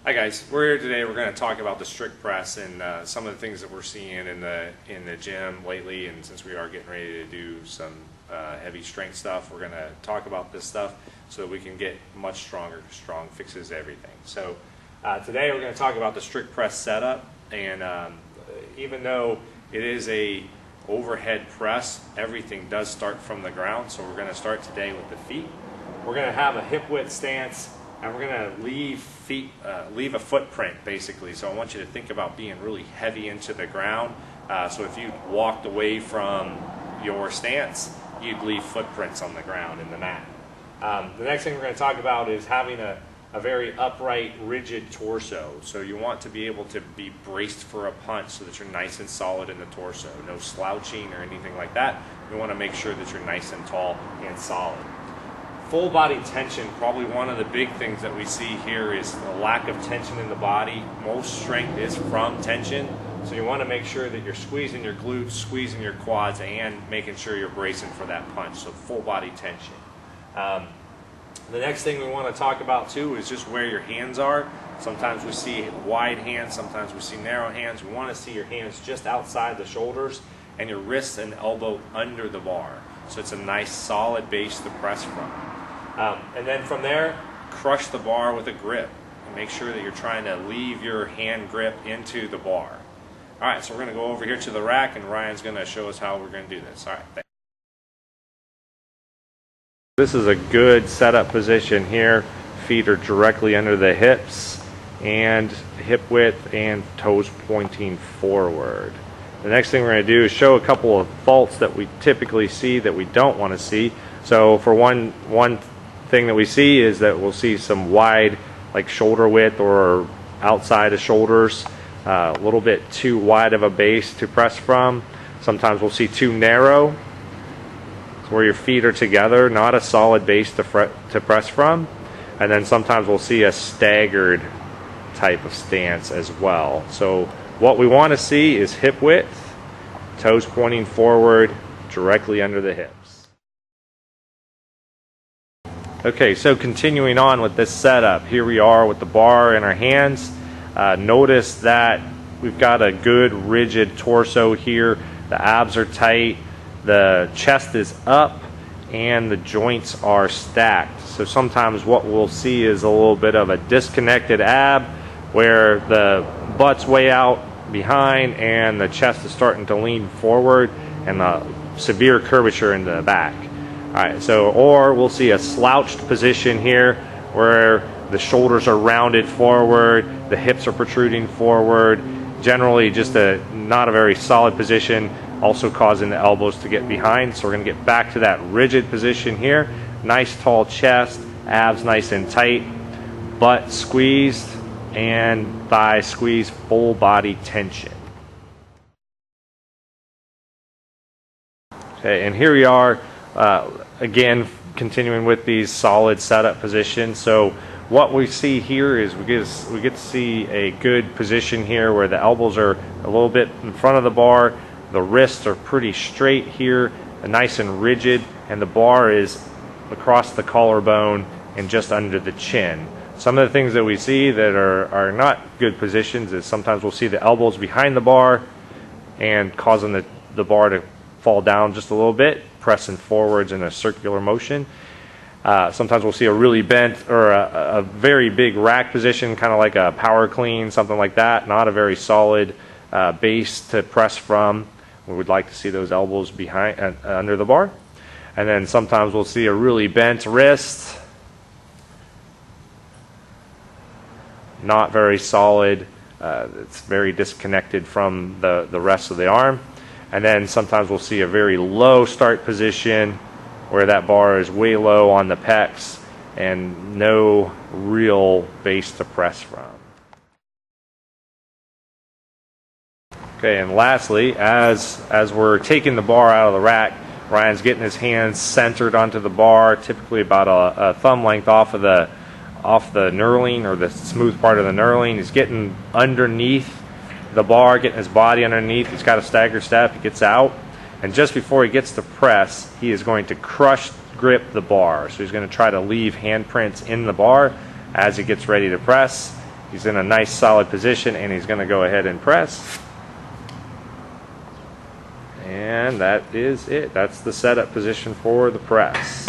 Hi guys, we're here today. We're going to talk about the strict press and some of the things that we're seeing in the gym lately. And since we are getting ready to do some heavy strength stuff, we're going to talk about this stuff so that we can get much stronger. Strong fixes everything. So today we're going to talk about the strict press setup. And even though it is a overhead press, everything does start from the ground. So we're going to start today with the feet. We're going to have a hip width stance. And we're going to leave a footprint, basically. So I want you to think about being really heavy into the ground. So if you walked away from your stance, you'd leave footprints on the ground in the mat. The next thing we're going to talk about is having a very upright, rigid torso. So you want to be able to be braced for a punch so that you're nice and solid in the torso. No slouching or anything like that. You want to make sure that you're nice and tall and solid. Full body tension, probably one of the big things that we see here is the lack of tension in the body. Most strength is from tension, so you want to make sure that you're squeezing your glutes, squeezing your quads, and making sure you're bracing for that punch, so full body tension. The next thing we want to talk about too is just where your hands are. Sometimes we see wide hands, sometimes we see narrow hands. We want to see your hands just outside the shoulders and your wrists and elbow under the bar, so it's a nice solid base to press from. And then from there, crush the bar with a grip. And make sure that you're trying to leave your hand grip into the bar. All right, so we're going to go over here to the rack, and Ryan's going to show us how we're going to do this. All right, thanks. This is a good setup position here. Feet are directly under the hips, and hip width and toes pointing forward. The next thing we're going to do is show a couple of faults that we typically see that we don't want to see. So for one thing that we see is that we'll see some wide, like shoulder width or outside of shoulders, a little bit too wide of a base to press from. Sometimes we'll see too narrow, where your feet are together, not a solid base to press from. And then sometimes we'll see a staggered type of stance as well. So what we want to see is hip width, toes pointing forward, directly under the hips. Okay, so continuing on with this setup, here we are with the bar in our hands. Notice that we've got a good rigid torso here. The abs are tight, the chest is up, and the joints are stacked. So sometimes what we'll see is a little bit of a disconnected ab where the butt's way out behind and the chest is starting to lean forward and a severe curvature in the back. All right, so or we'll see a slouched position here where the shoulders are rounded forward, the hips are protruding forward, generally just not a very solid position, also causing the elbows to get behind. So we're going to get back to that rigid position here. Nice tall chest, abs nice and tight, butt squeezed, and thigh squeezed, full body tension. Okay, and here we are. Again, continuing with these solid setup positions. So what we see here is we get to see a good position here where the elbows are a little bit in front of the bar, the wrists are pretty straight here, nice and rigid, and the bar is across the collarbone and just under the chin. Some of the things that we see that are not good positions is sometimes we'll see the elbows behind the bar and causing the bar to fall down just a little bit, pressing forwards in a circular motion. Sometimes we'll see a really bent or a very big rack position, kind of like a power clean, something like that. Not a very solid base to press from. We would like to see those elbows behind under the bar. And then sometimes we'll see a really bent wrist. Not very solid. It's very disconnected from the rest of the arm. And then sometimes we'll see a very low start position where that bar is way low on the pecs and no real base to press from. Okay, and lastly, as we're taking the bar out of the rack, Ryan's getting his hands centered onto the bar, typically about a thumb length off the knurling or the smooth part of the knurling. He's getting underneath the bar, getting his body underneath. He's got a staggered step. He gets out, and just before he gets to press, he is going to crush grip the bar. So he's going to try to leave handprints in the bar as he gets ready to press. He's in a nice solid position, and he's going to go ahead and press. And that is it. That's the setup position for the press.